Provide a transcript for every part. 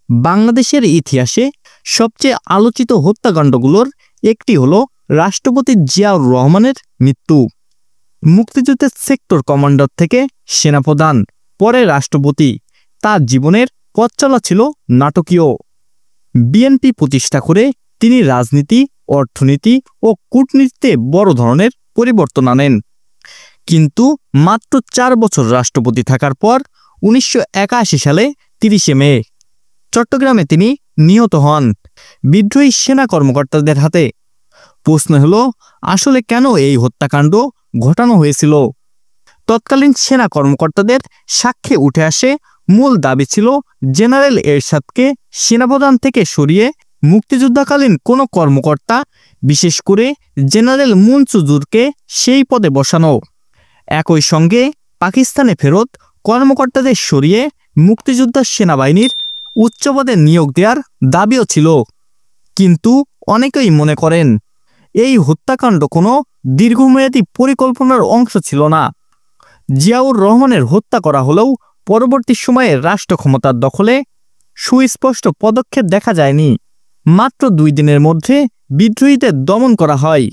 বাংলাদেশের ইতিহাসে সবচেয়ে আলোচিত হত্যাকাণ্ডগুলোর একটি হলো রাষ্ট্রপতি জিয়াউর রহমানের মৃত্যু। মুক্তিযুদ্ধের সেক্টর কমান্ডার থেকে সেনাপ্রধান, পরে রাষ্ট্রপতি, তার জীবনের পথ চলা ছিল নাটকীয়। বিএনপি প্রতিষ্ঠা করে তিনি রাজনীতি, অর্থনীতি ও কূটনীতিতে বড় ধরনের পরিবর্তন আনেন। কিন্তু মাত্র 4 বছর রাষ্ট্রপতি থাকার পর 1981 সালে 30 মে চট্টগ্রামে তিনি নিহত হন বিদ্রোহী সেনা কর্মকর্তাদের হাতে। প্রশ্ন হলো, আসলে কেন এই হত্যাকাণ্ড ঘটানো হয়েছিল? তৎকালীন সেনা কর্মকর্তাদের সাক্ষ্যে উঠে আসে মূল দাবি ছিল জেনারেল এরশাদকে সেনাপ্রধান থেকে সরিয়ে মুক্তিযুদ্ধকালীন কোনো কর্মকর্তা, বিশেষ করে জেনারেল মুনসুজুরকে সেই পদে বসানো। একই সঙ্গে পাকিস্তানে ফেরত কর্মকর্তাদের সরিয়ে মুক্তিযোদ্ধা সেনাবাহিনীর উচ্চ পদে নিয়োগ দেওয়ার দাবিও ছিল। কিন্তু অনেকেই মনে করেন এই হত্যাকাণ্ড কোনো দীর্ঘমেয়াদী পরিকল্পনার অংশ ছিল না। জিয়াউর রহমানের হত্যা করা হলেও পরবর্তী সময়ে রাষ্ট্র ক্ষমতার দখলে সুস্পষ্ট পদক্ষেপ দেখা যায়নি। মাত্র 2 দিনের মধ্যে বিদ্রোহীদের দমন করা হয়।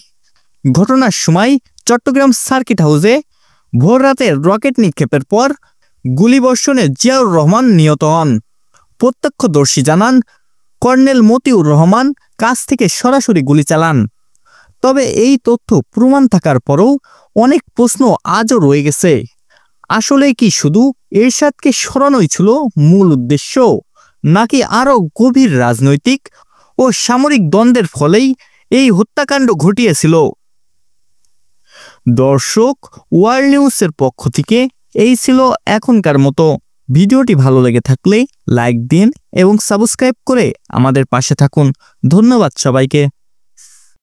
ঘটনার সময় চট্টগ্রাম সার্কিট হাউসে ভোররাতে রকেট নিক্ষেপের পর গুলিবর্ষণে জিয়াউর রহমান নিহত হন। প্রত্যক্ষদর্শী জানান, কর্নেল মতিউর রহমান কাছ থেকে সরাসরি গুলি চালান। তবে এই তথ্য প্রমাণ থাকার পরও অনেক প্রশ্ন আজও রয়ে গেছে। আসলে কি শুধু এরশাদকে সরানোই ছিল মূল উদ্দেশ্য, নাকি আরও গভীর রাজনৈতিক ও সামরিক দ্বন্দ্বের ফলেই এই হত্যাকাণ্ড ঘটিয়েছিল? দর্শক, ওয়ার্ল্ড নিউজের পক্ষ থেকে এই ছিল এখনকার মতো। ভিডিওটি ভালো লেগে থাকলে লাইক দিন এবং সাবস্ক্রাইব করে আমাদের পাশে থাকুন। ধন্যবাদ সবাইকে।